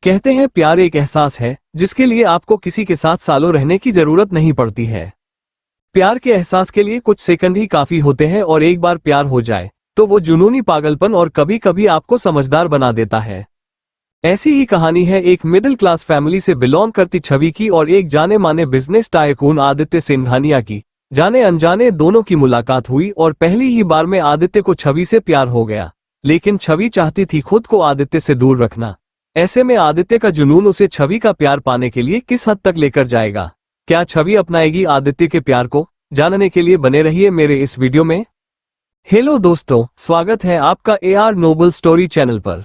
कहते हैं प्यार एक एहसास है जिसके लिए आपको किसी के साथ सालों रहने की जरूरत नहीं पड़ती है। प्यार के एहसास के लिए कुछ सेकंड ही काफी होते हैं और एक बार प्यार हो जाए तो वो जुनूनी पागलपन और कभी कभी आपको समझदार बना देता है। ऐसी ही कहानी है एक मिडिल क्लास फैमिली से बिलोंग करती छवि की और एक जाने माने बिजनेस टाइकून आदित्य सिंघानिया की। जाने अनजाने दोनों की मुलाकात हुई और पहली ही बार में आदित्य को छवि से प्यार हो गया, लेकिन छवि चाहती थी खुद को आदित्य से दूर रखना। ऐसे में आदित्य का जुनून उसे छवि का प्यार पाने के लिए किस हद तक लेकर जाएगा? क्या छवि अपनाएगी आदित्य के प्यार को? जानने के लिए बने रहिए मेरे इस वीडियो में। हेलो दोस्तों, स्वागत है आपका AR नोबल स्टोरी चैनल पर।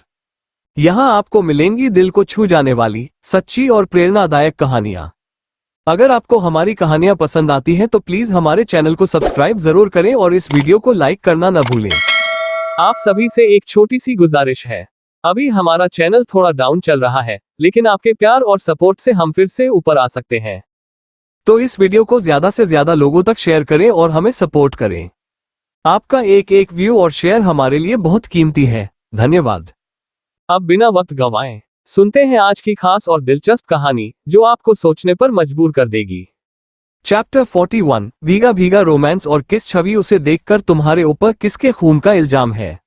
यहाँ आपको मिलेंगी दिल को छू जाने वाली, सच्ची और प्रेरणादायक कहानियां। अगर आपको हमारी कहानियां पसंद आती हैं तो प्लीज हमारे चैनल को सब्सक्राइब जरूर करें और इस वीडियो को लाइक करना न भूलें। आप सभी से एक छोटी सी गुजारिश है, अभी हमारा चैनल थोड़ा डाउन चल रहा है, लेकिन आपके प्यार और सपोर्ट से हम फिर से ऊपर आ सकते हैं। तो इस वीडियो को ज्यादा से ज्यादा लोगों तक शेयर करें और हमें सपोर्ट करें। आपका एक एक व्यू और शेयर हमारे लिए बहुत कीमती है। धन्यवाद। अब बिना वक्त गंवाएं सुनते हैं आज की खास और दिलचस्प कहानी जो आपको सोचने पर मजबूर कर देगी। चैप्टर 41, भीगा भीगा रोमांस और किस छवि उसे देखकर तुम्हारे ऊपर किसके खून का इल्जाम है।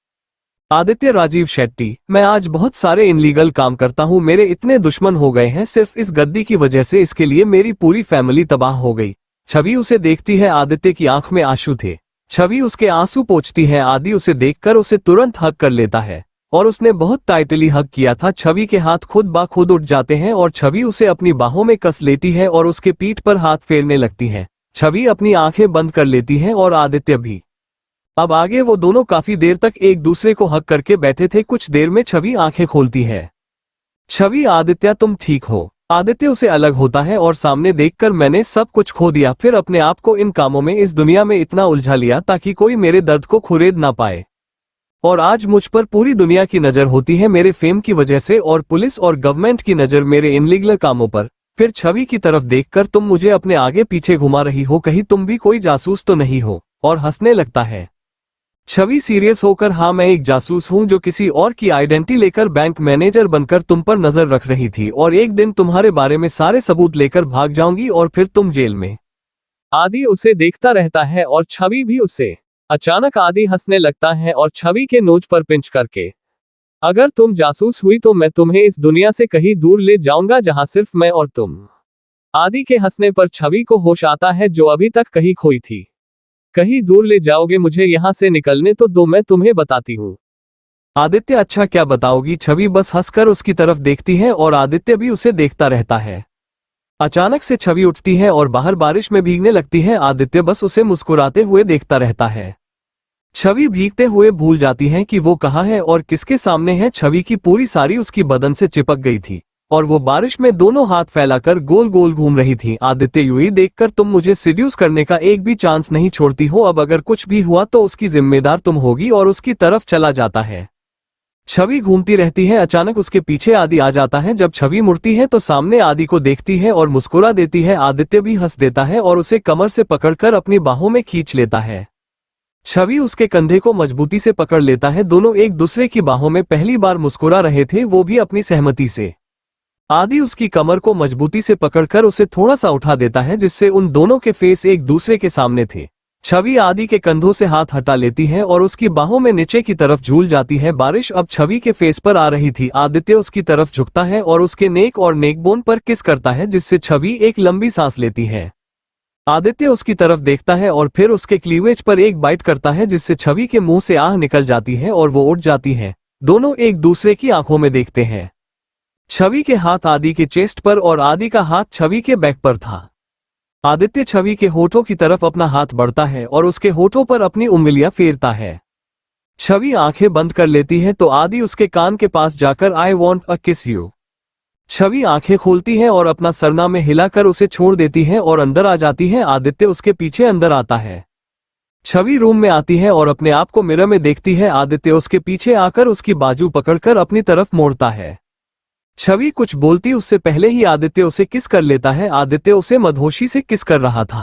आदित्य राजीव शेट्टी, मैं आज बहुत सारे इनलीगल काम करता हूँ, मेरे इतने दुश्मन हो गए हैं सिर्फ इस गद्दी की वजह से, इसके लिए मेरी पूरी फैमिली तबाह हो गई। छवि उसे देखती है, आदित्य की आंख में आंसू थे। छवि उसके आंसू पोंछती है। आदि उसे देखकर उसे तुरंत हग कर लेता है और उसने बहुत टाइटली हग किया था। छवि के हाथ खुद ब खुद उठ जाते हैं और छवि उसे अपनी बाहों में कस लेती है और उसके पीठ पर हाथ फेरने लगती है। छवि अपनी आंखें बंद कर लेती है और आदित्य भी। अब आगे वो दोनों काफी देर तक एक दूसरे को हग करके बैठे थे। कुछ देर में छवि आंखें खोलती है। छवि, आदित्य तुम ठीक हो? आदित्य उसे अलग होता है और सामने देखकर, मैंने सब कुछ खो दिया, फिर अपने आप को इन कामों में, इस दुनिया में इतना उलझा लिया ताकि कोई मेरे दर्द को खुरेद ना पाए। और आज मुझ पर पूरी दुनिया की नजर होती है मेरे फेम की वजह से, और पुलिस और गवर्नमेंट की नजर मेरे इनलीगल कामों पर। फिर छवि की तरफ देखकर, तुम मुझे अपने आगे पीछे घुमा रही हो, कहीं तुम भी कोई जासूस तो नहीं हो? और हंसने लगता है। छवि सीरियस होकर, हाँ मैं एक जासूस हूँ जो किसी और की आइडेंटिटी लेकर बैंक मैनेजर बनकर तुम पर नजर रख रही थी, और एक दिन तुम्हारे बारे में सारे सबूत लेकर भाग जाऊंगी और फिर तुम जेल में। आदि उसे देखता रहता है और छवि भी उसे। अचानक आदि हंसने लगता है और छवि के नोज पर पिंच करके, अगर तुम जासूस हुई तो मैं तुम्हें इस दुनिया से कहीं दूर ले जाऊंगा जहां सिर्फ मैं और तुम। आदि के हंसने पर छवि को होश आता है जो अभी तक कहीं खोई थी। कहीं दूर ले जाओगे मुझे? यहां से निकलने तो दो, मैं तुम्हें बताती हूँ। आदित्य, अच्छा क्या बताओगी? छवि बस हंसकर उसकी तरफ देखती है और आदित्य भी उसे देखता रहता है। अचानक से छवि उठती है और बाहर बारिश में भीगने लगती है। आदित्य बस उसे मुस्कुराते हुए देखता रहता है। छवि भीगते हुए भूल जाती है कि वो कहाँ है और किसके सामने है। छवि की पूरी साड़ी उसकी बदन से चिपक गई थी और वो बारिश में दोनों हाथ फैलाकर गोल गोल घूम रही थी। आदित्य, यूं देखकर तुम मुझे सिड्यूस करने का एक भी चांस नहीं छोड़ती हो, अब अगर कुछ भी हुआ तो उसकी जिम्मेदार तुम होगी, और उसकी तरफ चला जाता है। छवि घूमती रहती है। अचानक उसके पीछे आदि आ जाता है। जब छवि मुड़ती है तो सामने आदि को देखती है और मुस्कुरा देती है। आदित्य भी हंस देता है और उसे कमर से पकड़कर अपनी बाहों में खींच लेता है। छवि उसके कंधे को मजबूती से पकड़ लेता है। दोनों एक दूसरे की बाहों में पहली बार मुस्कुरा रहे थे, वो भी अपनी सहमति से। आदि उसकी कमर को मजबूती से पकड़कर उसे थोड़ा सा उठा देता है जिससे उन दोनों के फेस एक दूसरे के सामने थे। छवि आदि के कंधों से हाथ हटा लेती है और उसकी बाहों में नीचे की तरफ झूल जाती है। बारिश अब छवि के फेस पर आ रही थी। आदित्य उसकी तरफ झुकता है और उसके नेक और नेकबोन पर किस करता है जिससे छवि एक लंबी सांस लेती है। आदित्य उसकी तरफ देखता है और फिर उसके क्लीवेज पर एक बाइट करता है जिससे छवि के मुंह से आह निकल जाती है और वो उठ जाती है। दोनों एक दूसरे की आंखों में देखते हैं। छवि के हाथ आदि के चेस्ट पर और आदि का हाथ छवि के बैक पर था। आदित्य छवि के होठों की तरफ अपना हाथ बढ़ता है और उसके होठों पर अपनी उंगलियां फेरता है। छवि आंखें बंद कर लेती है तो आदि उसके कान के पास जाकर, आई वॉन्ट अ किस यू। छवि आंखें खोलती है और अपना सरना में हिलाकर उसे छोड़ देती है और अंदर आ जाती है। आदित्य उसके पीछे अंदर आता है। छवि रूम में आती है और अपने आप को मिरर में देखती है। आदित्य उसके पीछे आकर उसकी बाजू पकड़कर अपनी तरफ मोड़ता है। छवि कुछ बोलती उससे पहले ही आदित्य उसे किस कर लेता है। आदित्य उसे मदहोशी से किस कर रहा था।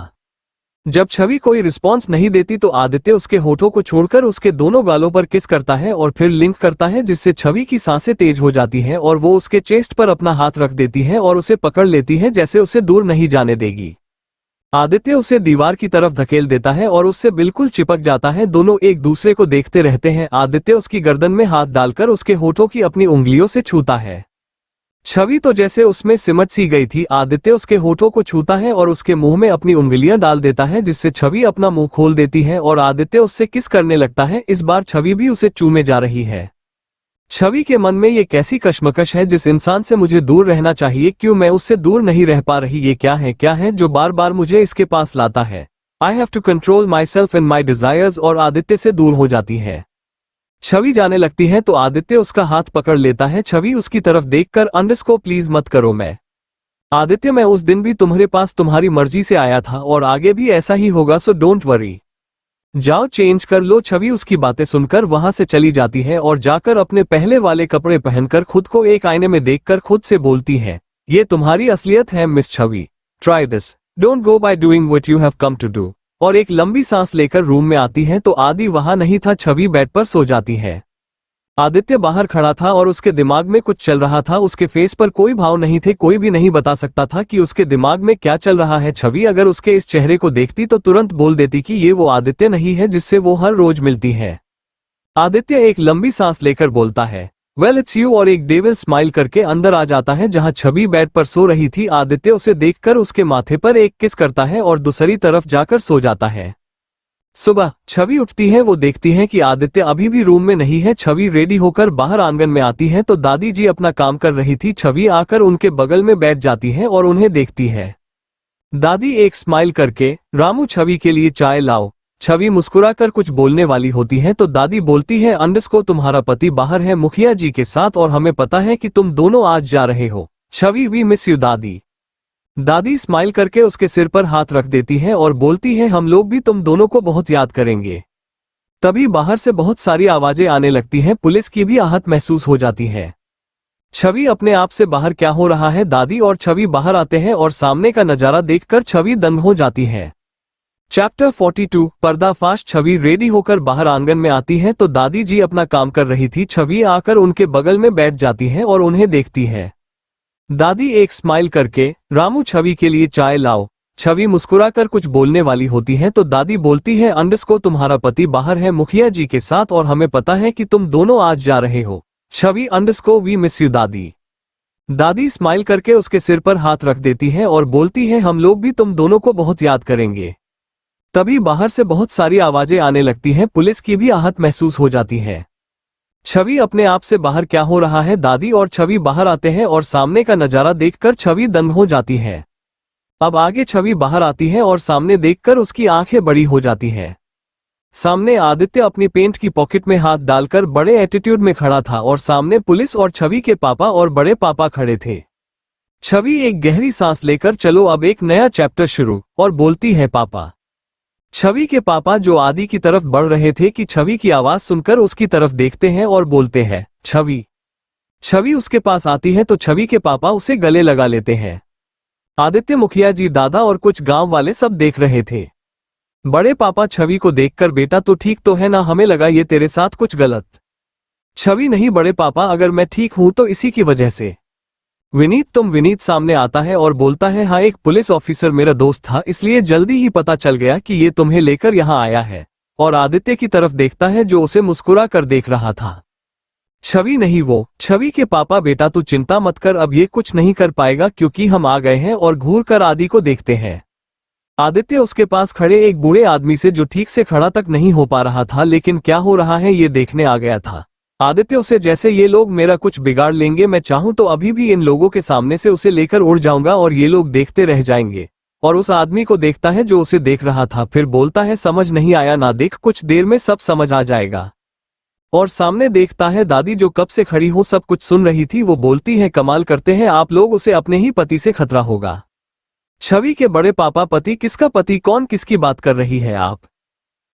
जब छवि कोई रिस्पॉन्स नहीं देती तो आदित्य उसके होठों को छोड़कर उसके दोनों गालों पर किस करता है और फिर लिंक करता है, जिससे छवि की सांसें तेज हो जाती हैं और वो उसके चेस्ट पर अपना हाथ रख देती है और उसे पकड़ लेती है, जैसे उसे दूर नहीं जाने देगी। आदित्य उसे दीवार की तरफ धकेल देता है और उससे बिल्कुल चिपक जाता है। दोनों एक दूसरे को देखते रहते हैं। आदित्य उसकी गर्दन में हाथ डालकर उसके होठों की अपनी उंगलियों से छूता है। छवि तो जैसे उसमें सिमट सी गई थी। आदित्य उसके होठों को छूता है और उसके मुंह में अपनी उंगलियां डाल देता है, जिससे छवि अपना मुंह खोल देती है और आदित्य उससे किस करने लगता है। इस बार छवि भी उसे चूमे जा रही है। छवि के मन में ये कैसी कश्मकश है, जिस इंसान से मुझे दूर रहना चाहिए, क्यों मैं उससे दूर नहीं रह पा रही। ये क्या है जो बार बार मुझे इसके पास लाता है। I have to control myself and my desires. और आदित्य से दूर हो जाती है। छवि जाने लगती है तो आदित्य उसका हाथ पकड़ लेता है। छवि उसकी तरफ देखकर, अंडरस्को प्लीज मत करो। मैं आदित्य, मैं उस दिन भी तुम्हारे पास तुम्हारी मर्जी से आया था और आगे भी ऐसा ही होगा, सो डोंट वरी। जाओ चेंज कर लो। छवि उसकी बातें सुनकर वहां से चली जाती है और जाकर अपने पहले वाले कपड़े पहनकर खुद को एक आईने में देखकर खुद से बोलती है, ये तुम्हारी असलियत है miss Chhavi. Try this, don't go by doing what you have come to do. और एक लंबी सांस लेकर रूम में आती है तो आदि वहां नहीं था। छवि बेड पर सो जाती है। आदित्य बाहर खड़ा था और उसके दिमाग में कुछ चल रहा था। उसके फेस पर कोई भाव नहीं थे। कोई भी नहीं बता सकता था कि उसके दिमाग में क्या चल रहा है। छवि अगर उसके इस चेहरे को देखती तो तुरंत बोल देती कि ये वो आदित्य नहीं है जिससे वो हर रोज मिलती है। आदित्य एक लंबी सांस लेकर बोलता है, वेल इट्स यू, और एक डेविल स्माइल करके अंदर आ जाता है जहां छवि बेड पर सो रही थी। आदित्य उसे देखकर उसके माथे पर एक किस करता है और दूसरी तरफ जाकर सो जाता है। सुबह छवि उठती है। वो देखती है कि आदित्य अभी भी रूम में नहीं है। छवि रेडी होकर बाहर आंगन में आती है तो दादी जी अपना काम कर रही थी। छवि आकर उनके बगल में बैठ जाती है और उन्हें देखती है। दादी एक स्माइल करके, रामू छवि के लिए चाय लाओ। छवि मुस्कुराकर कुछ बोलने वाली होती है तो दादी बोलती है, अंडरस्को तुम्हारा पति बाहर है मुखिया जी के साथ और हमें पता है कि तुम दोनों आज जा रहे हो। छवि, वी मिस यू दादी। दादी स्माइल करके उसके सिर पर हाथ रख देती है और बोलती है, हम लोग भी तुम दोनों को बहुत याद करेंगे। तभी बाहर से बहुत सारी आवाजें आने लगती हैं। पुलिस की भी आहट महसूस हो जाती है। छवि अपने आप से बाहर क्या हो रहा है। दादी और छवि बाहर आते हैं और सामने का नजारा देखकर छवि दंग हो जाती है। चैप्टर 42 पर्दाफाश। छवि रेडी होकर बाहर आंगन में आती है तो दादी जी अपना काम कर रही थी। छवि आकर उनके बगल में बैठ जाती है और उन्हें देखती है। दादी एक स्माइल करके, रामू छवि के लिए चाय लाओ। छवि मुस्कुराकर कुछ बोलने वाली होती है तो दादी बोलती है, अंडरस्को तुम्हारा पति बाहर है मुखिया जी के साथ और हमें पता है कि तुम दोनों आज जा रहे हो। छवि, अंडरस्को वी मिस यू दादी। दादी स्माइल करके उसके सिर पर हाथ रख देती है और बोलती है, हम लोग भी तुम दोनों को बहुत याद करेंगे। तभी बाहर से बहुत सारी आवाजें आने लगती हैं। पुलिस की भी आहट महसूस हो जाती है। छवि अपने आप से बाहर क्या हो रहा है। दादी और छवि बाहर आते हैं और सामने का नजारा देखकर छवि दंग हो जाती है। अब आगे छवि बाहर आती है और सामने देखकर उसकी आंखें बड़ी हो जाती हैं। सामने आदित्य अपनी पेंट की पॉकेट में हाथ डालकर बड़े एटीट्यूड में खड़ा था और सामने पुलिस और छवि के पापा और बड़े पापा खड़े थे। छवि एक गहरी सांस लेकर, चलो अब एक नया चैप्टर शुरू, और बोलती है, पापा। छवि के पापा जो आदि की तरफ बढ़ रहे थे कि छवि की आवाज सुनकर उसकी तरफ देखते हैं और बोलते हैं, छवि। छवि उसके पास आती है तो छवि के पापा उसे गले लगा लेते हैं। आदित्य, मुखिया जी, दादा और कुछ गांव वाले सब देख रहे थे। बड़े पापा छवि को देखकर, बेटा तो ठीक तो है ना, हमें लगा ये तेरे साथ कुछ गलत। छवि, नहीं बड़े पापा, अगर मैं ठीक हूं तो इसी की वजह से। विनीत सामने आता है और बोलता है, हाँ एक पुलिस ऑफिसर मेरा दोस्त था, इसलिए जल्दी ही पता चल गया कि ये तुम्हें लेकर यहाँ आया है। और आदित्य की तरफ देखता है जो उसे मुस्कुरा कर देख रहा था। छवि, नहीं वो। छवि के पापा, बेटा तू चिंता मत कर, अब ये कुछ नहीं कर पाएगा क्योंकि हम आ गए हैं। और घूर कर आदि को देखते हैं। आदित्य उसके पास खड़े एक बूढ़े आदमी से जो ठीक से खड़ा तक नहीं हो पा रहा था लेकिन क्या हो रहा है ये देखने आ गया था। आदित्य उसे, जैसे ये लोग मेरा कुछ बिगाड़ लेंगे, मैं चाहूं तो अभी भी इन लोगों के सामने से उसे लेकर उड़ जाऊंगा और ये लोग देखते रह जाएंगे। और उस आदमी को देखता है जो उसे देख रहा था, फिर बोलता है, समझ नहीं आया ना, देख कुछ देर में सब समझ आ जाएगा। और सामने देखता है दादी जो कब से खड़ी हो सब कुछ सुन रही थी। वो बोलती है, कमाल करते हैं आप लोग, उसे अपने ही पति से खतरा होगा। छवि के बड़े पापा, पति किसका पति, कौन किसकी बात कर रही है आप?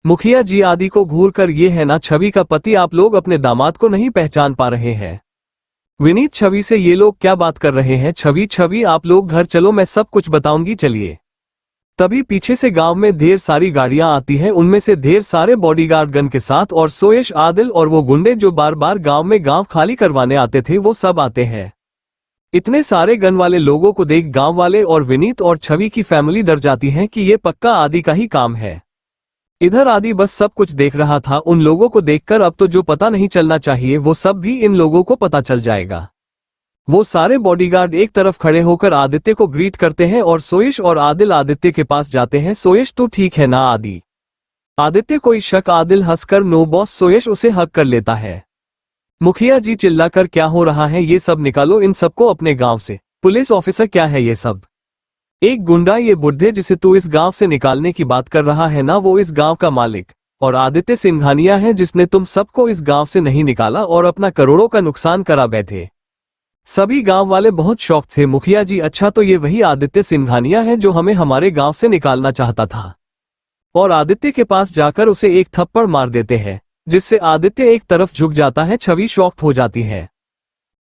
मुखिया जी, आदि को घूर कर, ये है ना छवि का पति, आप लोग अपने दामाद को नहीं पहचान पा रहे हैं। विनीत छवि से, ये लोग क्या बात कर रहे हैं? छवि, आप लोग घर चलो, मैं सब कुछ बताऊंगी, चलिए। तभी पीछे से गांव में ढेर सारी गाड़ियां आती हैं, उनमें से ढेर सारे बॉडीगार्ड गन के साथ, और सोयश, आदिल और वो गुंडे जो बार बार गांव में गांव खाली करवाने आते थे वो सब आते हैं। इतने सारे गन वाले लोगों को देख गांव वाले और विनीत और छवि की फैमिली डर जाती है कि ये पक्का आदि का ही काम है। इधर आदि बस सब कुछ देख रहा था। उन लोगों को देखकर अब तो जो पता नहीं चलना चाहिए वो सब भी इन लोगों को पता चल जाएगा। वो सारे बॉडीगार्ड एक तरफ खड़े होकर आदित्य को ग्रीट करते हैं और सोयश और आदिल आदित्य के पास जाते हैं। सोयश, तो ठीक है ना आदि? आदित्य कोई शक? आदिल हंसकर, नो बॉस। सोयश उसे हक कर लेता है। मुखिया जी चिल्लाकर, क्या हो रहा है? ये सब निकालो इन सबको अपने गांव से। पुलिस ऑफिसर, क्या है ये सब? एक गुंडा, ये बुढ़े जिसे तू इस गांव से निकालने की बात कर रहा है ना, वो इस गांव का मालिक और आदित्य सिंघानिया है जिसने तुम सबको इस गांव से नहीं निकाला और अपना करोड़ों का नुकसान करा बैठे। सभी गांव वाले बहुत शौक थे। मुखिया जी, अच्छा तो ये वही आदित्य सिंघानिया है जो हमें हमारे गांव से निकालना चाहता था। और आदित्य के पास जाकर उसे एक थप्पड़ मार देते हैं जिससे आदित्य एक तरफ झुक जाता है। छवि शॉक्ड हो जाती है।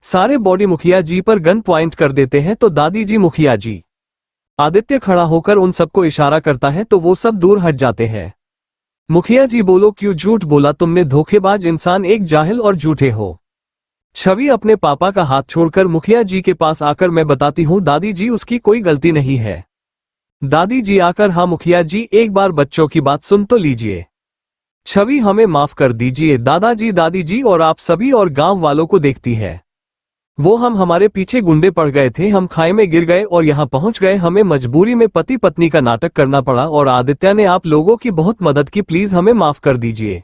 सारे बॉडी मुखिया जी पर गन पॉइंट कर देते हैं। तो दादी जी, मुखिया जी। आदित्य खड़ा होकर उन सबको इशारा करता है तो वो सब दूर हट जाते हैं। मुखिया जी, बोलो क्यों झूठ बोला तुमने? धोखेबाज इंसान, एक जाहिल और झूठे हो। छवि अपने पापा का हाथ छोड़कर मुखिया जी के पास आकर, मैं बताती हूँ दादी जी, उसकी कोई गलती नहीं है। दादी जी आकर, हाँ मुखिया जी, एक बार बच्चों की बात सुन तो लीजिए। छवि, हमें माफ कर दीजिए दादाजी, दादी जी और आप सभी और गांव वालों को देखती है। वो हमारे पीछे गुंडे पड़ गए थे, हम खाई में गिर गए और यहाँ पहुंच गए। हमें मजबूरी में पति पत्नी का नाटक करना पड़ा और आदित्य ने आप लोगों की बहुत मदद की, प्लीज हमें माफ कर दीजिए।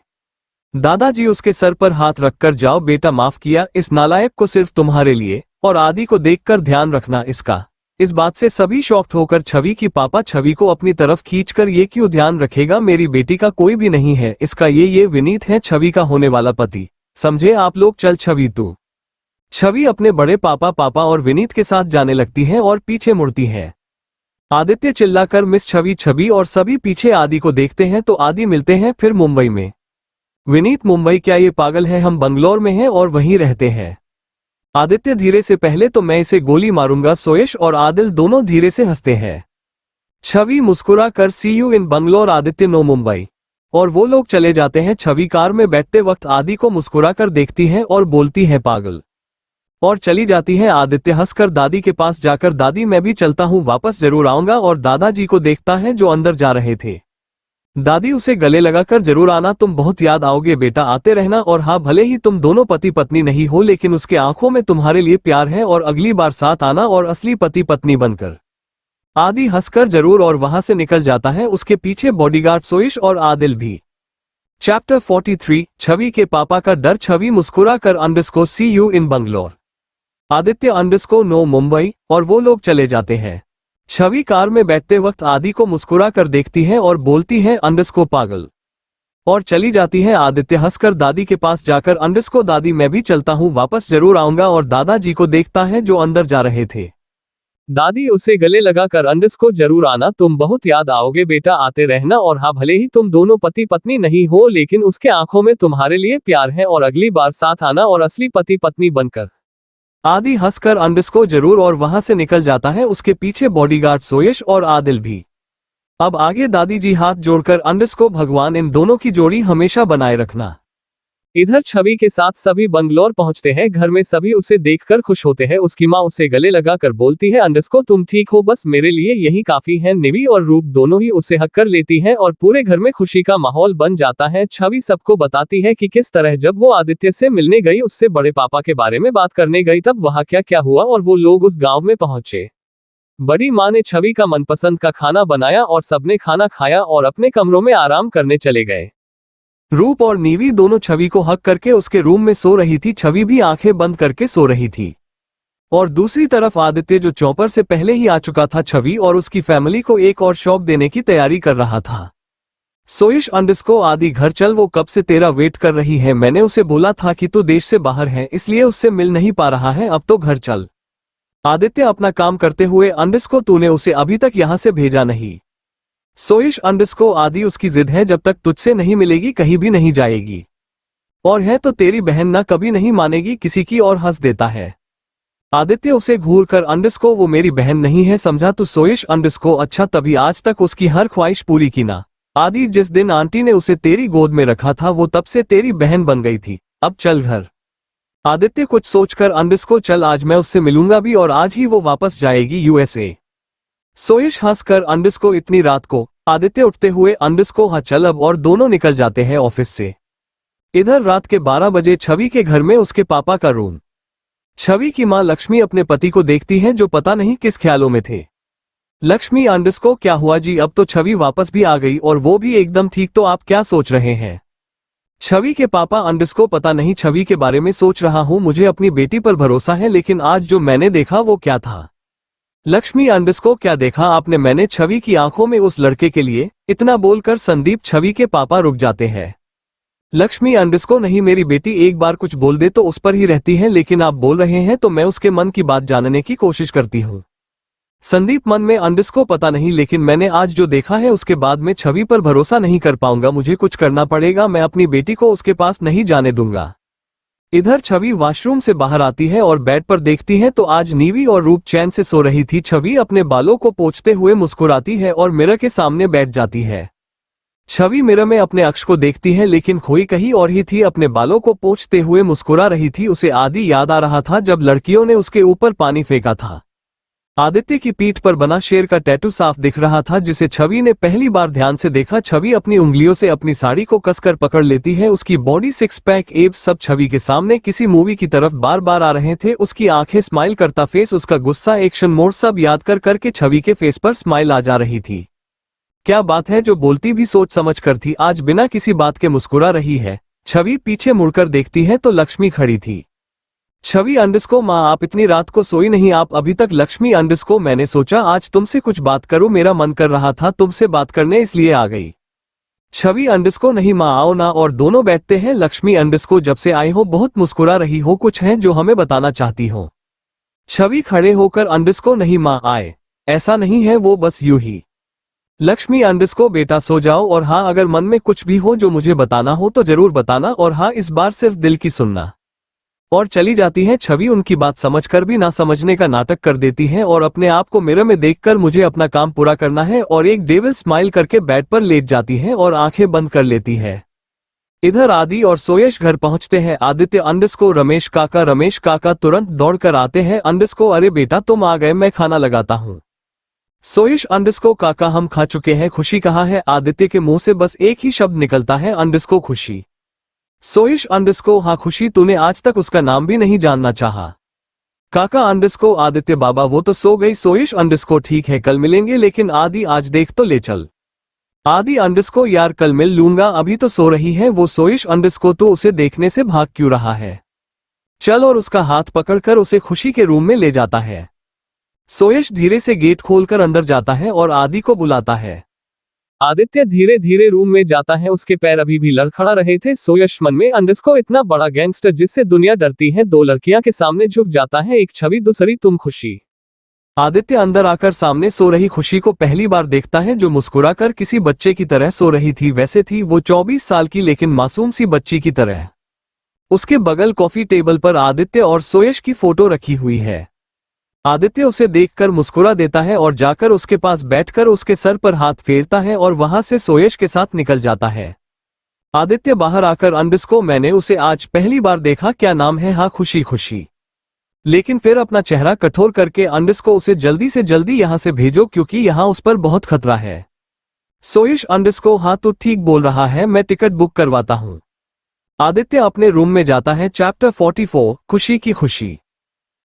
दादाजी उसके सर पर हाथ रखकर, जाओ बेटा, माफ किया इस नालायक को सिर्फ तुम्हारे लिए, और आदि को देखकर ध्यान रखना इसका। इस बात से सभी शॉक्ड होकर छवि की पापा छवि को अपनी तरफ खींचकर, ये क्यों ध्यान रखेगा? मेरी बेटी का कोई भी नहीं है इसका, ये विनीत है छवि का होने वाला पति, समझे आप लोग। चल छवि तू। छवि अपने बड़े पापा और विनीत के साथ जाने लगती है और पीछे मुड़ती है। आदित्य चिल्लाकर, मिस छवि, छवि, और सभी पीछे आदि को देखते हैं तो आदि मिलते हैं फिर मुंबई में। विनीत, मुंबई? क्या ये पागल है? हम बंगलौर में हैं और वहीं रहते हैं। आदित्य धीरे से, पहले तो मैं इसे गोली मारूंगा। सोयश और आदिल दोनों धीरे से हंसते हैं। छवि मुस्कुरा कर, see you in Bangalore. Aditya, no Mumbai. और वो लोग चले जाते हैं। छवि कार में बैठते वक्त आदि को मुस्कुरा कर देखती है और बोलती है, पागल, और चली जाती है। आदित्य हंसकर दादी के पास जाकर, दादी मैं भी चलता हूँ, वापस जरूर आऊंगा। और दादाजी को देखता है जो अंदर जा रहे थे। दादी उसे गले लगाकर, जरूर आना, तुम बहुत याद आओगे बेटा, आते रहना। और हाँ, भले ही तुम दोनों पति पत्नी नहीं हो लेकिन उसके आंखों में तुम्हारे लिए प्यार है, और अगली बार साथ आना और असली पति पत्नी बनकर। आदि हंसकर, जरूर, और वहां से निकल जाता है। उसके पीछे बॉडीगार्ड सोयश और आदिल भी। चैप्टर 43, छवि के पापा का डर। छवि मुस्कुरा कर, underscore see you in Bangalore. Aditya underscore no Mumbai. और वो लोग चले जाते हैं। छवि कार में बैठते वक्त आदि को मुस्कुरा कर देखती है और बोलती है, अंडरस्कोर पागल, और चली जाती है। आदित्य हंसकर दादी के पास जाकर, अंडरस्कोर दादी मैं भी चलता हूँ, वापस जरूर आऊंगा। और दादाजी को देखता है जो अंदर जा रहे थे। दादी उसे गले लगाकर, अंडरस्कोर जरूर आना, तुम बहुत याद आओगे बेटा, आते रहना। और हाँ, भले ही तुम दोनों पति पत्नी नहीं हो लेकिन उसके आंखों में तुम्हारे लिए प्यार है, और अगली बार साथ आना और असली पति पत्नी बनकर। आदि हंसकर, अंडरस्कोर जरूर, और वहां से निकल जाता है। उसके पीछे बॉडीगार्ड सोयश और आदिल भी। अब आगे दादी जी हाथ जोड़कर, अंडरस्कोर भगवान इन दोनों की जोड़ी हमेशा बनाए रखना। इधर छवि के साथ सभी बंगलौर पहुंचते हैं। घर में सभी उसे देखकर खुश होते हैं। उसकी माँ उसे गले लगाकर बोलती है, अंडरस्कोर तुम ठीक हो, बस मेरे लिए यही काफी है। निवी और रूप दोनों ही उसे हक कर लेती हैं और पूरे घर में खुशी का माहौल बन जाता है। छवि सबको बताती है कि किस तरह जब वो आदित्य से मिलने गई, उससे बड़े पापा के बारे में बात करने गई, तब वहां क्या क्या हुआ और वो लोग उस गांव में पहुंचे। बड़ी माँ ने छवि का मनपसंद का खाना बनाया और सबने खाना खाया और अपने कमरों में आराम करने चले गए। रूप और नीवी दोनों छवि को हक करके उसके रूम में सो रही थी। छवि भी आंखें बंद करके सो रही थी। और दूसरी तरफ आदित्य जो चौपर से पहले ही आ चुका था, छवि और उसकी फैमिली को एक और शॉक देने की तैयारी कर रहा था। सोयश अंडरस्कोर आदि घर चल, वो कब से तेरा वेट कर रही है। मैंने उसे बोला था कि तू देश से बाहर है इसलिए उससे मिल नहीं पा रहा है, अब तो घर चल। आदित्य अपना काम करते हुए, अंडरस्कोर तूने उसे अभी तक यहां से भेजा नहीं। सोयश अंडरस्कोर आदि उसकी जिद है, जब तक तुझसे नहीं मिलेगी कहीं भी नहीं जाएगी, और है तो तेरी बहन ना, कभी नहीं मानेगी किसी की, और हंस देता है। आदित्य उसे घूर कर अंडरस्को वो मेरी बहन नहीं है समझा तू सोयश अंडरस्को अच्छा तभी आज तक उसकी हर ख्वाहिश पूरी की ना। आदि जिस दिन आंटी ने उसे तेरी गोद में रखा था वो तब से तेरी बहन बन गई थी, अब चल घर। आदित्य कुछ सोचकर अंडरस्को चल आज मैं उससे मिलूंगा भी और आज ही वो वापस जाएगी यूएसए। सोयश हंसकर अंडरस्को इतनी रात को। आदित्य उठते हुए अंडरस्को हाँ चल अब और दोनों निकल जाते हैं ऑफिस से। इधर रात के 12 बजे छवि के घर में उसके पापा का रूम। छवि की मां लक्ष्मी अपने पति को देखती है जो पता नहीं किस ख्यालों में थे। लक्ष्मी अंडरस्को क्या हुआ जी अब तो छवि वापस भी आ गई और वो भी एकदम ठीक तो आप क्या सोच रहे हैं। छवि के पापा अंडरस्को पता नहीं छवि के बारे में सोच रहा हूं मुझे अपनी बेटी पर भरोसा है लेकिन आज जो मैंने देखा वो क्या था। लक्ष्मी अंडरस्को क्या देखा आपने मैंने छवि की आंखों में उस लड़के के लिए इतना बोलकर संदीप छवि के पापा रुक जाते हैं। लक्ष्मी अंडरस्को नहीं मेरी बेटी एक बार कुछ बोल दे तो उस पर ही रहती है लेकिन आप बोल रहे हैं तो मैं उसके मन की बात जानने की कोशिश करती हूँ। संदीप मन में अंडरस्को पता नहीं लेकिन मैंने आज जो देखा है उसके बाद में छवि पर भरोसा नहीं कर पाऊंगा मुझे कुछ करना पड़ेगा मैं अपनी बेटी को उसके पास नहीं जाने दूंगा। इधर छवि वॉशरूम से बाहर आती है और बेड पर देखती है तो आज नीवी और रूप चैन से सो रही थी। छवि अपने बालों को पोंछते हुए मुस्कुराती है और मिरर के सामने बैठ जाती है। छवि मिरर में अपने अक्ष को देखती है लेकिन खोई कहीं और ही थी अपने बालों को पोंछते हुए मुस्कुरा रही थी। उसे आदि याद आ रहा था जब लड़कियों ने उसके ऊपर पानी फेंका था। आदित्य की पीठ पर बना शेर का टैटू साफ दिख रहा था जिसे छवि ने पहली बार ध्यान से देखा। छवि अपनी उंगलियों से अपनी साड़ी को कसकर पकड़ लेती है। उसकी बॉडी सिक्स पैक एब्स सब छवि के सामने किसी मूवी की तरफ बार बार आ रहे थे। उसकी आंखें स्माइल करता फेस उसका गुस्सा एक्शन मोड सब याद कर करके छवि के फेस पर स्माइल आ जा रही थी। क्या बात है जो बोलती भी सोच समझ कर थी आज बिना किसी बात के मुस्कुरा रही है। छवि पीछे मुड़कर देखती है तो लक्ष्मी खड़ी थी। छवि अंडरस्को माँ आप इतनी रात को सोई नहीं आप अभी तक। लक्ष्मी अंडरस्को मैंने सोचा आज तुमसे कुछ बात करूं मेरा मन कर रहा था तुमसे बात करने इसलिए आ गई। छवि अंडरस्को नहीं माँ आओ ना और दोनों बैठते हैं। लक्ष्मी अंडरस्को जब से आए हो बहुत मुस्कुरा रही हो कुछ है जो हमें बताना चाहती हो। छवि खड़े होकर अंडरस्को नहीं माँ आए ऐसा नहीं है वो बस यूं ही। लक्ष्मी अंडरस्को बेटा सो जाओ और हाँ अगर मन में कुछ भी हो जो मुझे बताना हो तो जरूर बताना और हाँ इस बार सिर्फ दिल की सुनना। और चली जाती है। छवि उनकी बात समझकर भी ना समझने का नाटक कर देती है और अपने आप को मिरर में देखकर मुझे अपना काम पूरा करना है और एक डेविल स्माइल करके बेड पर लेट जाती है और आंखें बंद कर लेती है। इधर आदि और सोयश घर पहुंचते हैं। आदित्य अंडरस्को रमेश काका तुरंत दौड़कर आते हैं। अंडरस्को अरे बेटा तुम आ गए मैं खाना लगाता हूँ। सोयश अंडरस्को काका हम खा चुके हैं। खुशी कहाँ है। आदित्य के मुंह से बस एक ही शब्द निकलता है अंडरस्को खुशी। सोयश अंडरस्को हाँ खुशी तूने आज तक उसका नाम भी नहीं जानना चाहा। काका अंडरस्को आदित्य बाबा वो तो सो गई। सोयश अंडरस्को ठीक है कल मिलेंगे लेकिन आदि आज देख तो ले चल। आदि अंडरस्को यार कल मिल लूंगा अभी तो सो रही है वो। सोयश अंडरस्को तो उसे देखने से भाग क्यों रहा है। चल और उसका हाथ पकड़कर उसे खुशी के रूम में ले जाता है। सोयश धीरे से गेट खोलकर अंदर जाता है और आदि को बुलाता है। आदित्य धीरे धीरे रूम में जाता है। उसके पैर अभी भी लड़खड़ा रहे थे। सोयश मन में अंडरस्को इतना बड़ा गैंगस्टर जिससे दुनिया डरती है दो लड़कियां के सामने झुक जाता है। एक छवि दूसरी तुम खुशी। आदित्य अंदर आकर सामने सो रही खुशी को पहली बार देखता है जो मुस्कुराकर किसी बच्चे की तरह सो रही थी। वैसे थी वो 24 साल की लेकिन मासूम सी बच्ची की तरह। उसके बगल कॉफी टेबल पर आदित्य और सोयश की फोटो रखी हुई है। आदित्य उसे देखकर मुस्कुरा देता है और जाकर उसके पास बैठकर उसके सर पर हाथ फेरता है और वहां से सोयश के साथ निकल जाता है। आदित्य बाहर आकर अंडरस्को मैंने उसे आज पहली बार देखा क्या नाम है। हाँ खुशी खुशी। लेकिन फिर अपना चेहरा कठोर करके अंडरस्को उसे जल्दी से जल्दी यहां से भेजो क्योंकि यहां उस पर बहुत खतरा है। सोयश अंडरस्को हाँ तो ठीक बोल रहा है मैं टिकट बुक करवाता हूं। आदित्य अपने रूम में जाता है। चैप्टर 44 खुशी की खुशी।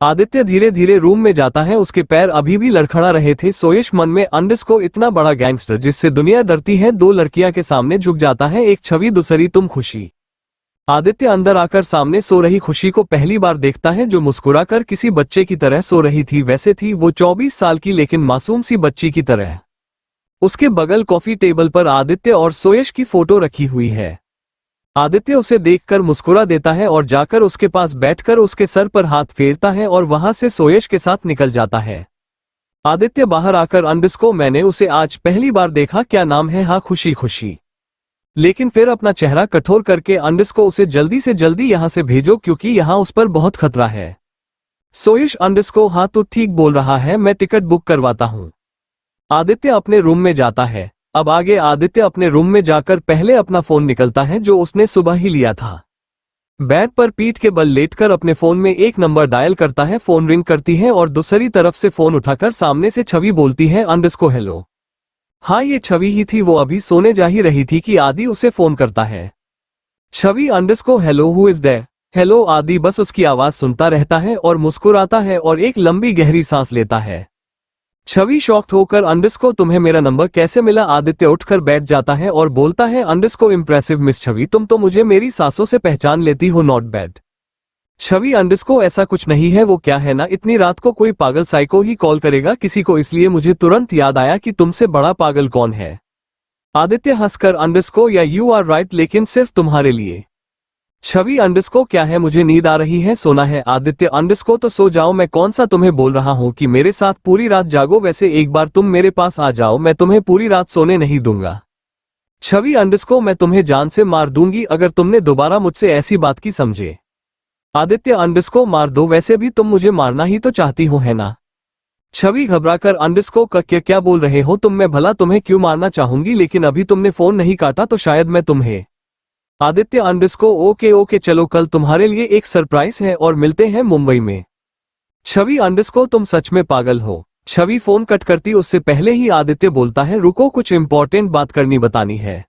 आदित्य धीरे धीरे रूम में जाता है। उसके पैर अभी भी लड़खड़ा रहे थे। सोयश मन में अंडरस्को इतना बड़ा गैंगस्टर जिससे दुनिया डरती है दो लड़कियां के सामने झुक जाता है। एक छवि दूसरी तुम खुशी। आदित्य अंदर आकर सामने सो रही खुशी को पहली बार देखता है जो मुस्कुराकर किसी बच्चे की तरह सो रही थी। वैसे थी वो 24 साल की लेकिन मासूम सी बच्ची की तरह। उसके बगल कॉफी टेबल पर आदित्य और सोयश की फोटो रखी हुई है। आदित्य उसे देखकर मुस्कुरा देता है और जाकर उसके पास बैठकर उसके सर पर हाथ फेरता है और वहां से सोयश के साथ निकल जाता है। आदित्य बाहर आकर अंडरस्को मैंने उसे आज पहली बार देखा क्या नाम है। हाँ खुशी खुशी। लेकिन फिर अपना चेहरा कठोर करके अंडरस्को उसे जल्दी से जल्दी यहां से भेजो क्योंकि यहां उस पर बहुत खतरा है। सोयुष अंडरस्को हाँ तो ठीक बोल रहा है, मैं टिकट बुक करवाता हूँ। आदित्य अपने रूम में जाता है। अब आगे आदित्य अपने रूम में जाकर पहले अपना फोन निकलता है जो उसने सुबह ही लिया था। बेड पर पीठ के बल लेटकर अपने फोन में एक नंबर डायल करता है। फोन रिंग करती है और दूसरी तरफ से फोन उठाकर सामने से छवि बोलती है अंडरस्को हेलो। हाँ ये छवि ही थी, वो अभी सोने जा ही रही थी कि आदि उसे फोन करता है। Chhavi underscore hello who is there. Hello Adi बस उसकी आवाज सुनता रहता है और मुस्कुराता है और एक लंबी गहरी सांस लेता है। छवि शॉक्ड होकर अंडरस्को तुम्हें मेरा नंबर कैसे मिला। आदित्य उठकर बैठ जाता है और बोलता है अंडरस्को इम्प्रेसिव मिस छवि, तुम तो मुझे मेरी सांसों से पहचान लेती हो, नॉट बैड। छवि अंडरस्को ऐसा कुछ नहीं है, वो क्या है ना, इतनी रात को कोई पागल साइको ही कॉल करेगा किसी को, इसलिए मुझे तुरंत याद आया कि तुमसे बड़ा पागल कौन है। आदित्य हंसकर अंडरस्को या यू आर राइट, लेकिन सिर्फ तुम्हारे लिए। छवि अंडरस्को क्या है, मुझे नींद आ रही है, सोना है। आदित्य अंडरस्को तो सो जाओ, मैं कौन सा तुम्हें बोल रहा हूँ कि मेरे साथ पूरी रात जागो, वैसे एक बार तुम मेरे पास आ जाओ, मैं तुम्हें पूरी रात सोने नहीं दूंगा। छवि अंडरस्को मैं तुम्हें जान से मार दूंगी अगर तुमने दोबारा मुझसे ऐसी बात की, समझे। आदित्य अंडरस्को मार दो, वैसे भी तुम मुझे मारना ही तो चाहती हो है ना। छवि घबराकर अंडरस्को क्या बोल रहे हो तुम, मैं भला तुम्हें क्यों मारना चाहूंगी, लेकिन अभी तुमने फोन नहीं काटा तो शायद मैं तुम्हें। आदित्य अंडरस्को ओके ओके चलो, कल तुम्हारे लिए एक सरप्राइज है और मिलते हैं मुंबई में। छवि अंडरस्को तुम सच में पागल हो। छवि फोन कट करती उससे पहले ही आदित्य बोलता है रुको, कुछ इंपॉर्टेंट बात बतानी है।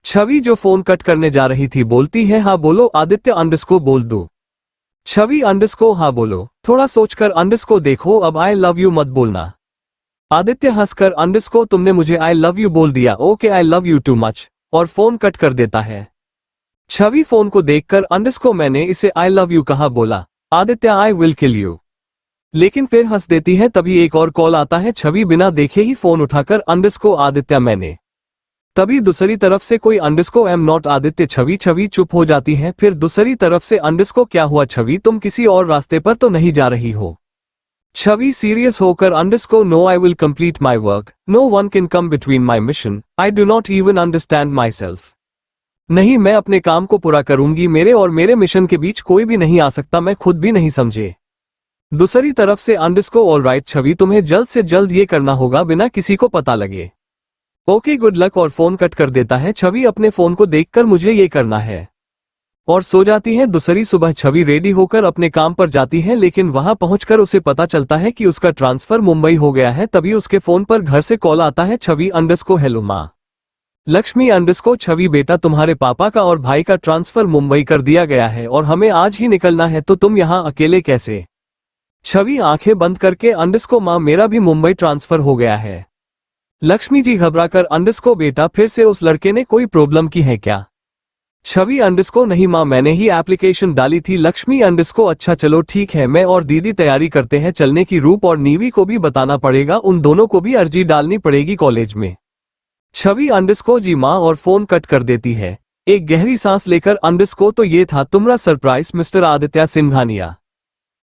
छवि जो फोन कट करने जा रही थी बोलती है हाँ बोलो। आदित्य अंडरस्को बोल दो। छवि अंडरस्को हाँ बोलो। थोड़ा सोचकर अंडरस्को देखो, अब आई लव यू मत बोलना। आदित्य हंसकर अंडरस्को तुमने मुझे आई लव यू बोल दिया, okay I love you too much, और फोन कट कर देता है। छवि फोन को देखकर अंडरस्को मैंने इसे आई लव यू कहा बोला। Aditya I will kill you, लेकिन फिर हंस देती है। तभी एक और कॉल आता है। छवि बिना देखे ही फोन उठाकर अंडरस्को आदित्य मैंने। तभी दूसरी तरफ से कोई अंडरस्को एम नॉट आदित्य। छवि चुप हो जाती है। फिर दूसरी तरफ से अंडरस्को क्या हुआ छवि, तुम किसी और रास्ते पर तो नहीं जा रही हो। छवि सीरियस होकर underscore no I will complete my work, no one can come between my mission, I do not even understand myself. नहीं, मैं अपने काम को पूरा करूंगी, मेरे और मेरे मिशन के बीच कोई भी नहीं आ सकता, मैं खुद भी नहीं समझे। दूसरी तरफ से अंडरस्को ऑल राइट छवि, तुम्हें जल्द से जल्द ये करना होगा बिना किसी को पता लगे। ओके गुड लक, और फोन कट कर देता है। छवि अपने फोन को देखकर मुझे ये करना है, और सो जाती है। दूसरी सुबह छवि रेडी होकर अपने काम पर जाती है, लेकिन वहां पहुंचकर उसे पता चलता है कि उसका ट्रांसफर मुंबई हो गया है। तभी उसके फोन पर घर से कॉल आता है। छवि अंडरस्को हेलो माँ। लक्ष्मी अंडरस्को छवि बेटा, तुम्हारे पापा का और भाई का ट्रांसफर मुंबई कर दिया गया है और हमें आज ही निकलना है, तो तुम यहाँ अकेले कैसे। छवि आंखें बंद करके अंडरस्को माँ मेरा भी मुंबई ट्रांसफर हो गया है। लक्ष्मी जी घबराकर अंडरस्को बेटा फिर से उस लड़के ने कोई प्रॉब्लम की है क्या। छवि अंडरस्को नहीं माँ, मैंने ही एप्लीकेशन डाली थी। लक्ष्मी अंडरस्को अच्छा चलो ठीक है, मैं और दीदी तैयारी करते हैं चलने की। रूप और नीवी को भी बताना पड़ेगा, उन दोनों को भी अर्जी डालनी पड़ेगी कॉलेज में। छवि अंडरस्को जी माँ, और फोन कट कर देती है। एक गहरी सांस लेकर अंडरस्को तो ये था तुम्हारा सरप्राइज मिस्टर आदित्य सिंघानिया।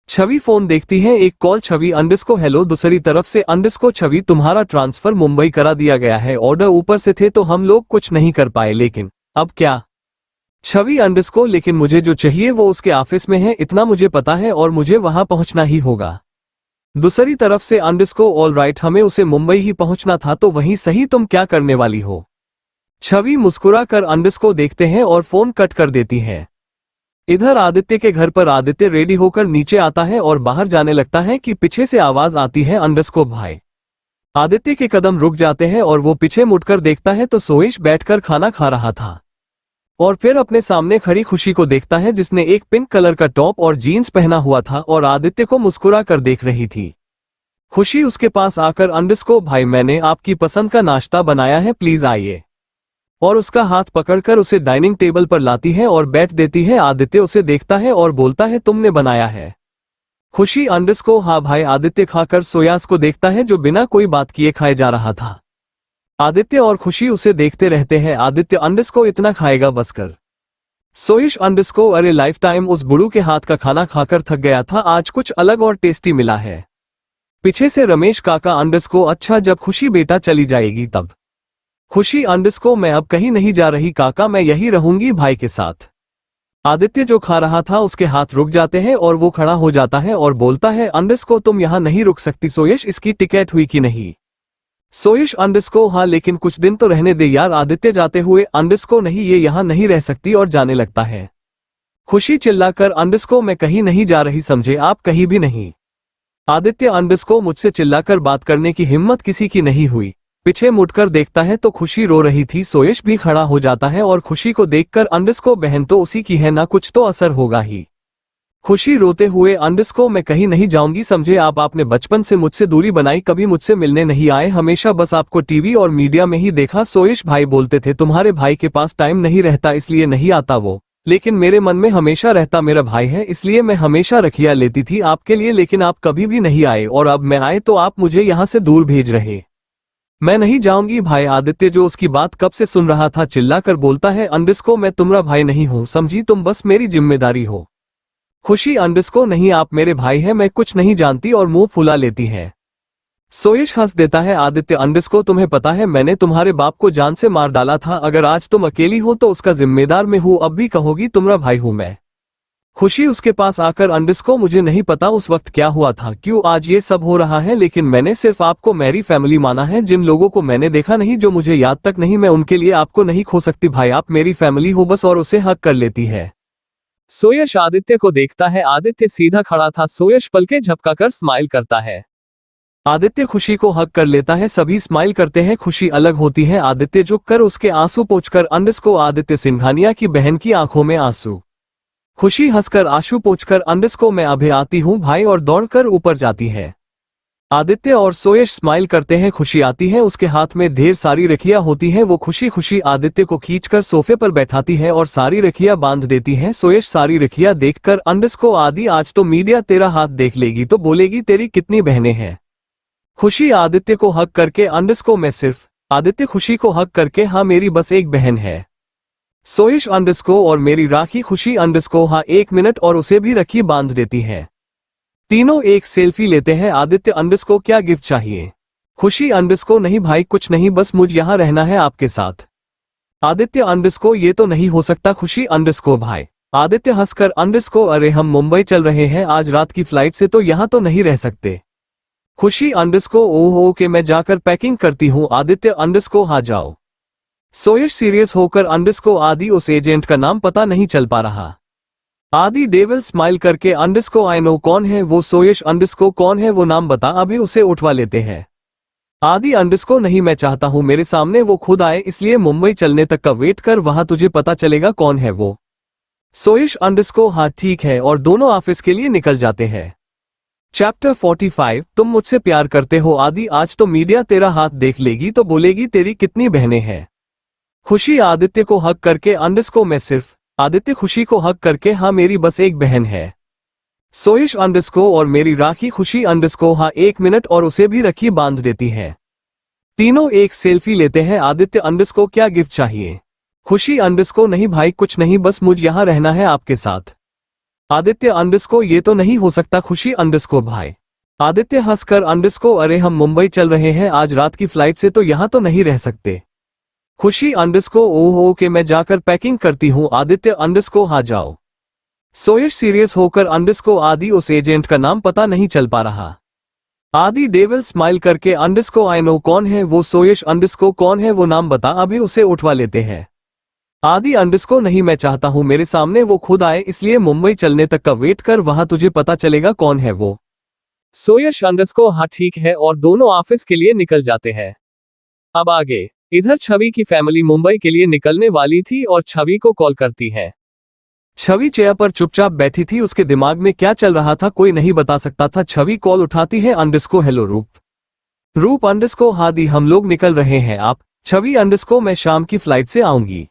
छवि फोन देखती है, एक कॉल। छवि अंडरस्को हेलो। दूसरी तरफ से अंडरस्को छवि तुम्हारा ट्रांसफर मुंबई करा दिया गया है, ऑर्डर ऊपर से थे तो हम लोग कुछ नहीं कर पाए, लेकिन अब क्या। छवि अंडरस्को लेकिन मुझे जो चाहिए वो उसके ऑफिस में है, इतना मुझे पता है और मुझे वहां पहुंचना ही होगा। दूसरी तरफ से अंडरस्को ऑल राइट, हमें उसे मुंबई ही पहुंचना था तो वहीं सही, तुम क्या करने वाली हो। छवि मुस्कुरा कर अंडरस्को देखते हैं और फोन कट कर देती है। इधर आदित्य के घर पर आदित्य रेडी होकर नीचे आता है और बाहर जाने लगता है कि पीछे से आवाज आती है अंडरस्को भाई। आदित्य के कदम रुक जाते हैं और वो पीछे मुड़कर देखता है तो सोइश बैठकर खाना खा रहा था, और फिर अपने सामने खड़ी खुशी को देखता है जिसने एक पिंक कलर का टॉप और जीन्स पहना हुआ था और आदित्य को मुस्कुरा कर देख रही थी। खुशी उसके पास आकर अंडरस्को भाई मैंने आपकी पसंद का नाश्ता बनाया है, प्लीज आइए, और उसका हाथ पकड़कर उसे डाइनिंग टेबल पर लाती है और बैठ देती है। आदित्य उसे देखता है और बोलता है तुमने बनाया है। खुशी अंडरस्को हाँ भाई। आदित्य खाकर सोयास को देखता है जो बिना कोई बात किए खाए जा रहा था। आदित्य और खुशी उसे देखते रहते हैं। आदित्य अंडरस्को इतना खाएगा बस कर। सोइश अंडरस्को अरे लाइफ टाइम उस बुढ़ू के हाथ का खाना खाकर थक गया था, आज कुछ अलग और टेस्टी मिला है। पीछे से रमेश काका अंडरस्को अच्छा जब खुशी बेटा चली जाएगी तब। खुशी अंडरस्को मैं अब कहीं नहीं जा रही काका, मैं यही रहूंगी भाई के साथ। आदित्य जो खा रहा था उसके हाथ रुक जाते हैं और वो खड़ा हो जाता है और बोलता है, अंडस्को तुम यहाँ नहीं रुक सकती सोयश, इसकी टिकट हुई कि नहीं? सोयश, अंडस्को हाँ, लेकिन कुछ दिन तो रहने दे यार। आदित्य जाते हुए, अंडस्को नहीं, ये यहाँ नहीं रह सकती, और जाने लगता है। खुशी चिल्लाकर, अंडस्को मैं कहीं नहीं जा रही, समझे आप, कहीं भी नहीं। आदित्य, अंडस्को मुझसे चिल्लाकर बात करने की हिम्मत किसी की नहीं हुई। पीछे मुड़कर देखता है तो खुशी रो रही थी। सोयश भी खड़ा हो जाता है और खुशी को देखकर, अंडस्को बहन तो उसी की है ना, कुछ तो असर होगा ही। खुशी रोते हुए, अंडस्को मैं कहीं नहीं जाऊंगी, समझे आप, आपने बचपन से मुझसे दूरी बनाई, कभी मुझसे मिलने नहीं आए, हमेशा बस आपको टीवी और मीडिया में ही देखा। सोयश भाई बोलते थे तुम्हारे भाई के पास टाइम नहीं रहता इसलिए नहीं आता वो, लेकिन मेरे मन में हमेशा रहता, मेरा भाई है इसलिए मैं हमेशा रखिया लेती थी आपके लिए, लेकिन आप कभी भी नहीं आए, और अब मैं आए तो आप मुझे यहाँ से दूर भेज रहे। मैं नहीं जाऊंगी भाई। आदित्य जो उसकी बात कब से सुन रहा था चिल्लाकर बोलता है, अंडस्को मैं तुम्हारा भाई नहीं हूं, समझी, तुम बस मेरी जिम्मेदारी हो। खुशी, अंडस्को नहीं, आप मेरे भाई हैं, मैं कुछ नहीं जानती, और मुंह फुला लेती है। सोयश हंस देता है। आदित्य, अंडस्को तुम्हें पता है मैंने तुम्हारे बाप को जान से मार डाला था, अगर आज तुम अकेली हो तो उसका जिम्मेदार मैं हूं, अब भी कहोगी तुम्हारा भाई हूं मैं। खुशी उसके पास आकर, अंडस्को मुझे नहीं पता उस वक्त क्या हुआ था, क्यों आज ये सब हो रहा है, लेकिन मैंने सिर्फ आपको मेरी फैमिली माना है, जिन लोगों को मैंने देखा नहीं, जो मुझे याद तक नहीं, मैं उनके लिए आपको नहीं खो सकती भाई, आप मेरी फैमिली हो बस, और उसे हक कर लेती है। सोयश आदित्य को देखता है। आदित्य सीधा खड़ा था। सोयश पलके झपकाकर स्माइल करता है। आदित्य खुशी को हक कर लेता है, सभी स्माइल करते हैं। खुशी अलग होती है। आदित्य झुक कर उसके आंसू पोंछकर, अंडस्को, आदित्य सिंघानिया की बहन की आंखों में आंसू। खुशी हंसकर आंसू पोंछकर, अंडस्को मैं अभी आती हूँ भाई, और दौड़कर ऊपर जाती है। आदित्य और सोयश स्माइल करते हैं। खुशी आती है, उसके हाथ में ढेर सारी रखियां होती हैं, वो खुशी खुशी आदित्य को खींचकर सोफे पर बैठाती है और सारी रखियां बांध देती हैं। सोयश सारी रखियां देखकर, अंडस्को आदि आज तो मीडिया तेरा हाथ देख लेगी तो बोलेगी तेरी कितनी बहनें हैं। खुशी आदित्य को हक करके, अंडस्को मैं सिर्फ। आदित्य खुशी को हक करके, हाँ मेरी बस एक बहन है। सोयश, अंडस्को और मेरी राखी। खुशी, अंडस्को हाँ, एक मिनट, और उसे भी रखी बांध देती है। तीनों एक सेल्फी लेते हैं। आदित्य, अंडस्को क्या गिफ्ट चाहिए? खुशी, अंडस्को नहीं भाई कुछ नहीं, बस मुझे यहाँ रहना है आपके साथ। आदित्य, अंडस्को ये तो नहीं हो सकता। खुशी, अंडस्को भाई। आदित्य हंसकर, अंडस्को अरे हम मुंबई चल रहे हैं आज रात की फ्लाइट से, तो यहाँ तो नहीं रह सकते। खुशी, अंडस्को ओह ओके मैं जाकर पैकिंग करती हूँ। आदित्य, अंडस्को हाँ जाओ। सोयश सीरियस होकर, अंडस्को आदि उस एजेंट का नाम पता नहीं चल पा रहा। आदि डेविल स्माइल करके, अंडस्को आई नो कौन है वो। सोयश, अंडस्को कौन है वो, नाम बता, अभी उसे उठवा लेते हैं। आदि, अंडस्को नहीं, मैं चाहता हूं मेरे सामने वो खुद आए, इसलिए मुंबई चलने तक का वेट कर, वहां तुझे पता चलेगा कौन है वो। सोयश, अंडस्को हाँ ठीक है, और दोनों ऑफिस के लिए निकल जाते हैं। चैप्टर 45, तुम मुझसे प्यार करते हो आदि, आज तो मीडिया तेरा हाथ देख लेगी तो बोलेगी तेरी कितनी बहनें हैं। खुशी आदित्य को हक करके, अंडस्को मैं सिर्फ। आदित्य खुशी को हक करके, हाँ मेरी बस एक बहन है। सोयश, अंडस्को और मेरी राखी। खुशी, अंडस्को हाँ, एक मिनट, और उसे भी रखी बांध देती है। तीनों एक सेल्फी लेते हैं। आदित्य, अंडस्को क्या गिफ्ट चाहिए? खुशी, अंडस्को नहीं भाई कुछ नहीं, बस मुझे यहाँ रहना है आपके साथ। आदित्य, अंडस्को ये तो नहीं हो सकता। खुशी, अंडस्को भाई। आदित्य हंसकर, अंडस्को अरे हम मुंबई चल रहे हैं आज रात की फ्लाइट से, तो यहाँ तो नहीं रह सकते। खुशी, अंडस्को ओह ओके मैं जाकर पैकिंग करती हूँ। आदित्य, अंडस्को हाँ जाओ। सोयश सीरियस होकर, अंडस्को आदि उस एजेंट का नाम पता नहीं चल पा रहा। आदि डेविल स्माइल करके, अंडस्को आई नो कौन है वो। सोयश, अंडस्को कौन है वो, नाम बता, अभी उसे उठवा लेते हैं। आदि, अंडस्को नहीं, मैं चाहता हूं मेरे सामने वो खुद आए, इसलिए मुंबई चलने तक का वेट कर, वहां तुझे पता चलेगा कौन है वो। सोयश, अंडस्को हाँ ठीक है, और दोनों ऑफिस के लिए निकल जाते हैं। अब आगे। इधर छवि की फैमिली मुंबई के लिए निकलने वाली थी और छवि को कॉल करती है। छवि चेयर पर चुपचाप बैठी थी, उसके दिमाग में क्या चल रहा था कोई नहीं बता सकता था। छवि कॉल उठाती है। अंडस्को हेलो रूप। रूप, अंडस्को हाँ दी, हम लोग निकल रहे हैं आप। छवि, अंडस्को मैं शाम की फ्लाइट से आऊंगी।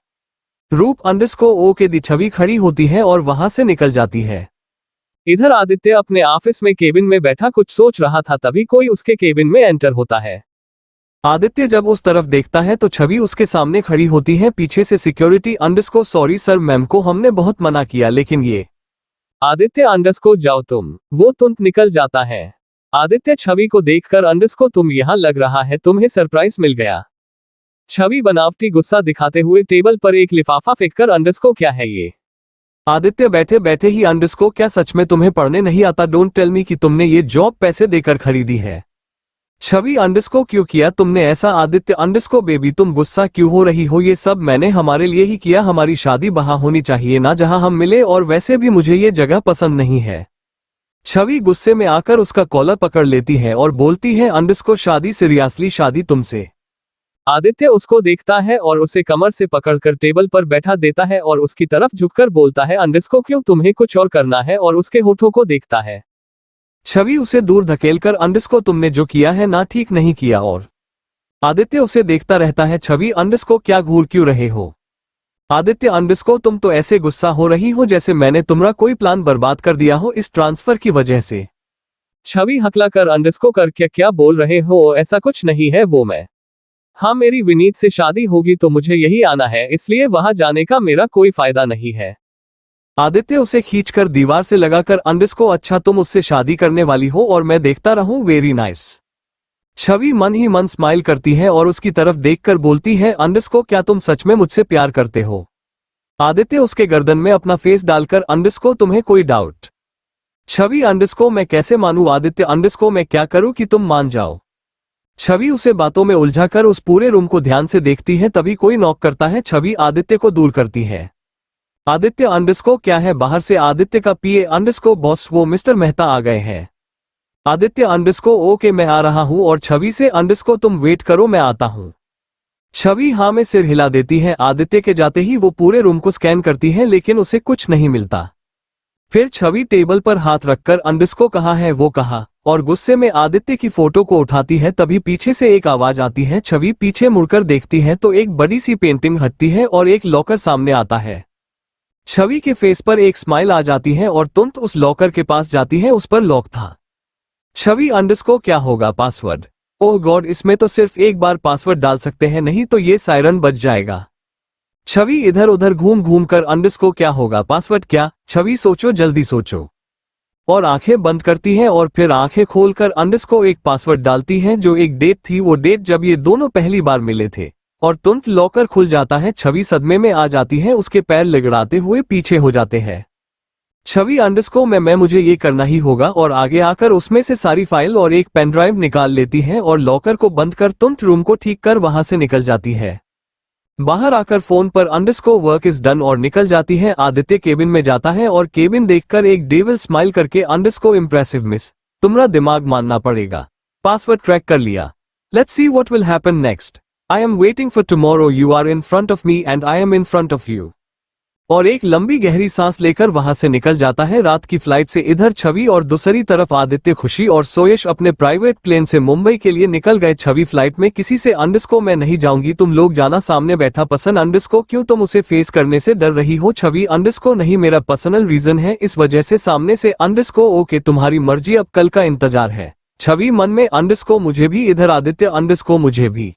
रूप, अंडस्को ओके दी। छवि खड़ी होती है और वहां से निकल जाती है। इधर आदित्य अपने ऑफिस में केबिन में बैठा कुछ सोच रहा था, तभी कोई उसके केबिन में एंटर होता है। आदित्य जब उस तरफ देखता है तो छवि उसके सामने खड़ी होती है। पीछे से सिक्योरिटी, अंडस्को सॉरी सर मैम को हमने बहुत मना किया, लेकिन ये। आदित्य, अंडस्को जाओ तुम। वो तुरंत निकल जाता है। आदित्य छवि को देखकर, अंडस्को तुम यहाँ, लग रहा है तुम्हें सरप्राइज मिल गया। छवि बनावटी गुस्सा दिखाते हुए टेबल पर एक लिफाफा फेंककर, अंडस्को क्या है ये? आदित्य बैठे बैठे ही अंडरस्को क्या सच में तुम्हें पढ़ने नहीं आता? डोंट टेल मी कि तुमने ये जॉब पैसे देकर खरीदी है। छवि अंडरस्को क्यों किया तुमने ऐसा? आदित्य अंडरस्को बेबी तुम गुस्सा क्यों हो रही हो? ये सब मैंने हमारे लिए ही किया। हमारी शादी वहां होनी चाहिए ना जहां हम मिले, और वैसे भी मुझे ये जगह पसंद नहीं है। छवि गुस्से में आकर उसका कॉलर पकड़ लेती है और बोलती है अंडरस्को शादी सीरियसली शादी तुमसे? आदित्य उसको देखता है और उसे कमर से पकड़कर टेबल पर बैठा देता है और उसकी तरफ झुककर बोलता है अंडरस्को क्यों तुम्हें कुछ और करना है? और उसके होठों को देखता है। छवि उसे दूर धकेलकर अंडरस्को तुमने जो किया है ना ठीक नहीं किया। और आदित्य उसे देखता रहता है। छवि अंडरस्को क्या घूर क्यों रहे हो? आदित्य अंडरस्को तुम तो ऐसे गुस्सा हो रही हो जैसे मैंने तुम्हारा कोई प्लान बर्बाद कर दिया हो इस ट्रांसफर की वजह से। छवि हकला कर अंडरस्को कर क्या बोल रहे हो? ऐसा कुछ नहीं है। वो मैं हाँ मेरी विनीत से शादी होगी तो मुझे यही आना है, इसलिए वहां जाने का मेरा कोई फायदा नहीं है। आदित्य उसे खींचकर दीवार से लगाकर अंडरस्को अच्छा तुम उससे शादी करने वाली हो और मैं देखता रहूं? Very nice. छवि मन ही मन स्माइल करती है और उसकी तरफ देखकर बोलती है अंडरस्को क्या तुम सच में मुझसे प्यार करते हो? आदित्य उसके गर्दन में अपना फेस डालकर अंडरस्को तुम्हें कोई डाउट? छवि अंडरस्को मैं कैसे मानूं? आदित्य अंडरस्को मैं क्या करूं कि तुम मान जाओ? छवि उसे बातों में उलझाकर उस पूरे रूम को ध्यान से देखती है। तभी कोई नॉक करता है। छवि आदित्य को दूर करती है। आदित्य अंडरस्को क्या है? बाहर से आदित्य का पीए अंडरस्को बॉस वो मिस्टर मेहता आ गए हैं। आदित्य अंडरस्को ओके मैं आ रहा हूं। और छवि से अंडरस्को तुम वेट करो मैं आता हूं। छवि हाँ में सिर हिला देती है। आदित्य के जाते ही वो पूरे रूम को स्कैन करती है लेकिन उसे कुछ नहीं मिलता। फिर छवि टेबल पर हाथ रखकर अंडरस्को कहाँ है वो कहा, और गुस्से में आदित्य की फोटो को उठाती है। तभी पीछे से एक आवाज आती है। छवि पीछे मुड़कर देखती है तो एक बड़ी सी पेंटिंग हटती है और एक लॉकर सामने आता है। छवि के फेस पर एक स्माइल आ जाती है और तुरंत उस लॉकर के पास जाती है। उस पर लॉक था। छवि अंडरस्को क्या होगा पासवर्ड? ओह गॉड इसमें तो सिर्फ एक बार पासवर्ड डाल सकते हैं, नहीं तो ये सायरन बज जाएगा। छवि इधर उधर घूम घूम कर अंडरस्को क्या होगा पासवर्ड क्या? छवि सोचो जल्दी सोचो। और आंखें बंद करती है और फिर आंखें खोलकर अंडरस्को एक पासवर्ड डालती है जो एक डेट थी। वो डेट जब ये दोनों पहली बार मिले थे। और तुरंत लॉकर खुल जाता है। छवि सदमे में आ जाती है। उसके पैर लगड़ाते हुए पीछे हो जाते हैं। छवि अंडरस्को मैं मुझे ये करना ही होगा। और आगे आकर उसमें से सारी फाइल और एक पेन ड्राइव निकाल लेती है और लॉकर को बंद कर तुरंत रूम को ठीक कर वहां से निकल जाती है। बाहर आकर फोन पर अंडरस्को वर्क इज डन और निकल जाती है। आदित्य केबिन में जाता है और केबिन देखकर एक डेविल स्माइल करके अंडरस्को इम्प्रेसिव मिस, तुम्हारा दिमाग मानना पड़ेगा, पासवर्ड ट्रैक कर लिया। Let's see what will happen next. I am waiting for tomorrow. You are in front of me and I am in front of you. और एक लंबी गहरी सांस लेकर वहां से निकल जाता है। रात की फ्लाइट से इधर छवि और दूसरी तरफ आदित्य खुशी और सोयश अपने प्राइवेट प्लेन से मुंबई के लिए निकल गए। छवि फ्लाइट में किसी से अंडरस्को मैं नहीं जाऊंगी, तुम लोग जाना। सामने बैठा पसंद अंडरस्को क्यों तुम उसे फेस करने से डर रही हो? छवि अंडरस्को नहीं मेरा पर्सनल रीजन है इस वजह से। सामने से अंडरस्को ओके तुम्हारी मर्जी अब कल का इंतजार है। छवि मन में अंडरस्को मुझे भी। इधर आदित्य अंडरस्को मुझे भी।